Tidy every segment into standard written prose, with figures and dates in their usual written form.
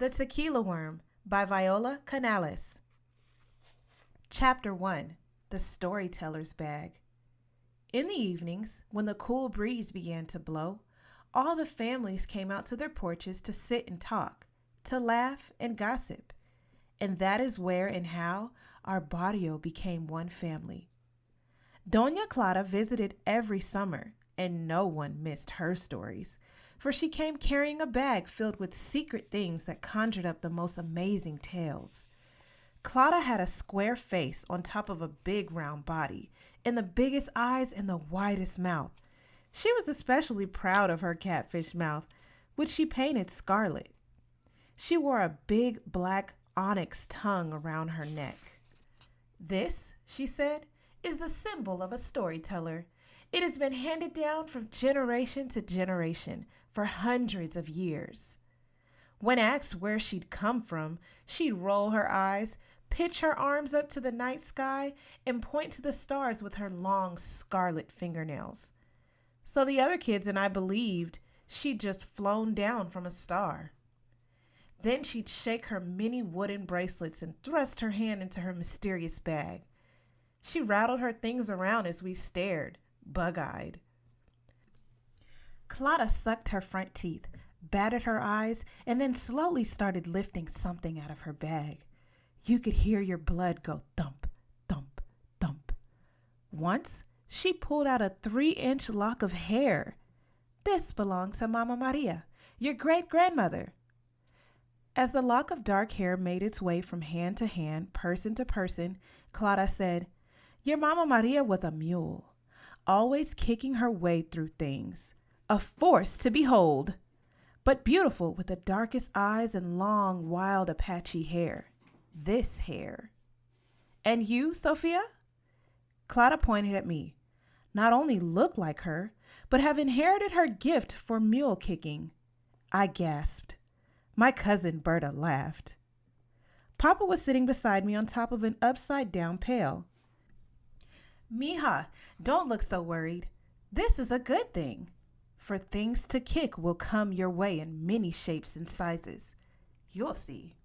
The Tequila Worm by Viola Canales. Chapter 1. The Storyteller's Bag. In the evenings, when the cool breeze began to blow, all the families came out to their porches to sit and talk, to laugh and gossip. And that is where and how our barrio became one family. Doña Clara visited every summer, and no one missed her stories, for she came carrying a bag filled with secret things that conjured up the most amazing tales. Clara had a square face on top of a big round body, and the biggest eyes and the widest mouth. She was especially proud of her catfish mouth, which she painted scarlet. She wore a big black onyx tongue around her neck. "This," she said, "is the symbol of a storyteller. It has been handed down from generation to generation for hundreds of years." When asked where she'd come from, she'd roll her eyes, pitch her arms up to the night sky, and point to the stars with her long scarlet fingernails. So the other kids and I believed she'd just flown down from a star. Then she'd shake her many wooden bracelets and thrust her hand into her mysterious bag. She rattled her things around as we stared, bug-eyed. Clara sucked her front teeth, batted her eyes, and then slowly started lifting something out of her bag. You could hear your blood go thump, thump, thump. Once, she pulled out a 3-inch lock of hair. "This belongs to Mama Maria, your great-grandmother." As the lock of dark hair made its way from hand to hand, person to person, Clara said, "Your Mama Maria was a mule, always kicking her way through things. A force to behold, but beautiful with the darkest eyes and long, wild Apache hair. This hair." "And you, Sophia?" Clara pointed at me. "Not only look like her, but have inherited her gift for mule kicking." I gasped. My cousin Berta laughed. Papa was sitting beside me on top of an upside-down pail. "Mija, don't look so worried. This is a good thing. For things to kick will come your way in many shapes and sizes. You'll see."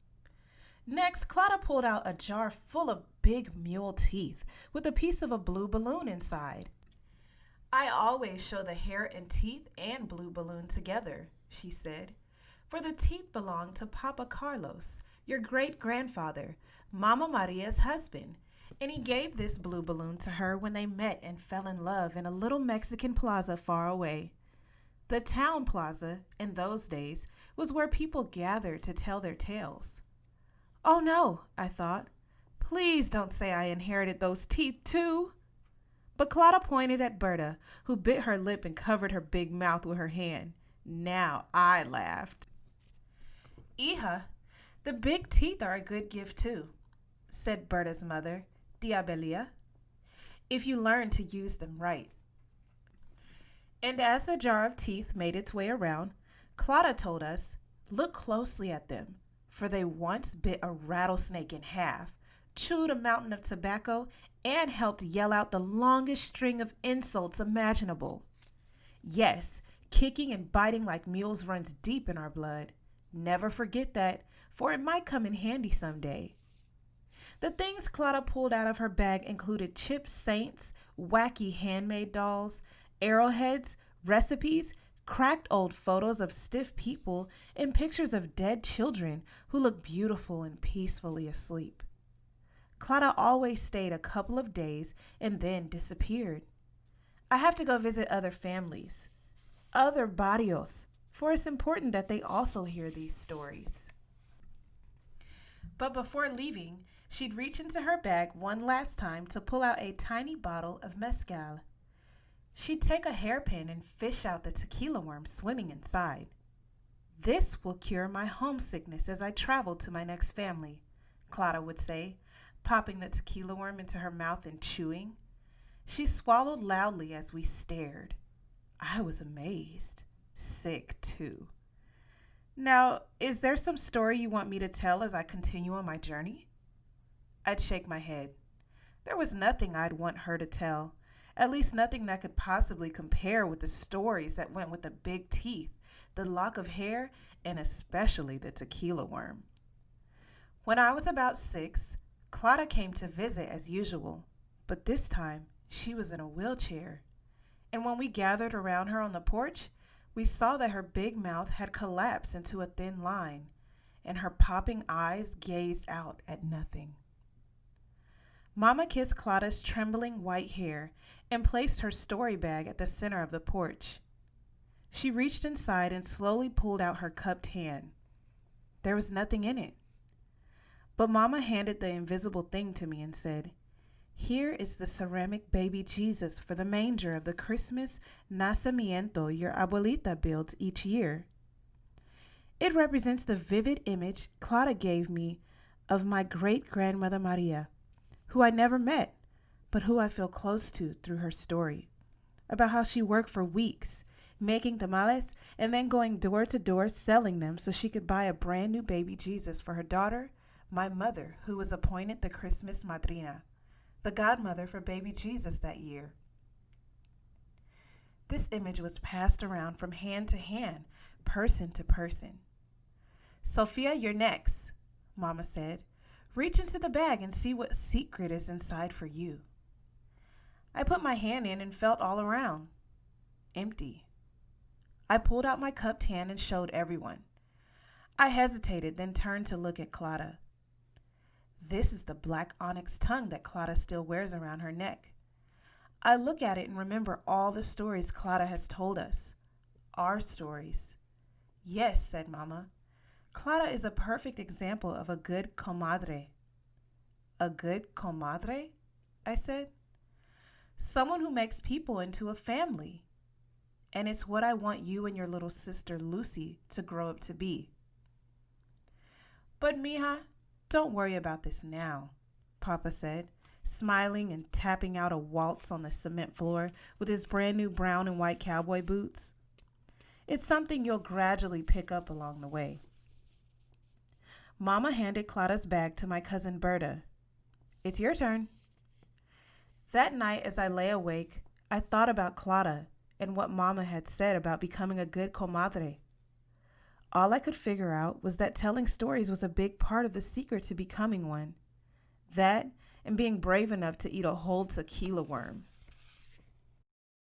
Next, Clara pulled out a jar full of big mule teeth with a piece of a blue balloon inside. "I always show the hair and teeth and blue balloon together," she said, "for the teeth belong to Papa Carlos, your great-grandfather, Mama Maria's husband, and he gave this blue balloon to her when they met and fell in love in a little Mexican plaza far away. The town plaza, in those days, was where people gathered to tell their tales." "Oh no," I thought. "Please don't say I inherited those teeth too." But Clara pointed at Berta, who bit her lip and covered her big mouth with her hand. Now I laughed. "Hija, the big teeth are a good gift too," said Berta's mother, Tia Belia, "if you learn to use them right." And as the jar of teeth made its way around, Clara told us, "Look closely at them, for they once bit a rattlesnake in half, chewed a mountain of tobacco, and helped yell out the longest string of insults imaginable. Yes, kicking and biting like mules runs deep in our blood. Never forget that, for it might come in handy someday." The things Clara pulled out of her bag included chipped saints, wacky handmade dolls, arrowheads, recipes, cracked old photos of stiff people, and pictures of dead children who looked beautiful and peacefully asleep. Clara always stayed a couple of days and then disappeared. I have to go visit other families, other barrios, for it's important that they also hear these stories. But before leaving, she'd reach into her bag one last time to pull out a tiny bottle of mezcal. She'd take a hairpin and fish out the tequila worm swimming inside. "This will cure my homesickness as I travel to my next family," Clara would say, popping the tequila worm into her mouth and chewing. She swallowed loudly as we stared. I was amazed. Sick, too. "Now, is there some story you want me to tell as I continue on my journey?" I'd shake my head. There was nothing I'd want her to tell, at least nothing that could possibly compare with the stories that went with the big teeth, the lock of hair, and especially the tequila worm. When I was about 6, Clara came to visit as usual, but this time she was in a wheelchair. And when we gathered around her on the porch, we saw that her big mouth had collapsed into a thin line, and her popping eyes gazed out at nothing. Mama kissed Clara's trembling white hair and placed her story bag at the center of the porch. She reached inside and slowly pulled out her cupped hand. There was nothing in it. But Mama handed the invisible thing to me and said, "Here is the ceramic baby Jesus for the manger of the Christmas nacimiento your abuelita builds each year. It represents the vivid image Clara gave me of my great-grandmother Maria, who I never met, but who I feel close to through her story, about how she worked for weeks, making tamales and then going door to door selling them so she could buy a brand new baby Jesus for her daughter, my mother, who was appointed the Christmas madrina, the godmother for baby Jesus that year." This image was passed around from hand to hand, person to person. "Sophia, you're next," Mama said. "Reach into the bag and see what secret is inside for you." I put my hand in and felt all around. Empty. I pulled out my cupped hand and showed everyone. I hesitated, then turned to look at Clara. This is the black onyx tongue that Clara still wears around her neck. I look at it and remember all the stories Clara has told us. Our stories. "Yes," said Mama. "Clara is a perfect example of a good comadre." "A good comadre?" I said. "Someone who makes people into a family. And it's what I want you and your little sister Lucy to grow up to be." "But mija, don't worry about this now," Papa said, smiling and tapping out a waltz on the cement floor with his brand new brown and white cowboy boots. "It's something you'll gradually pick up along the way." Mama handed Clara's bag to my cousin Berta. "It's your turn." That night, as I lay awake, I thought about Clara and what Mama had said about becoming a good comadre. All I could figure out was that telling stories was a big part of the secret to becoming one. That and being brave enough to eat a whole tequila worm.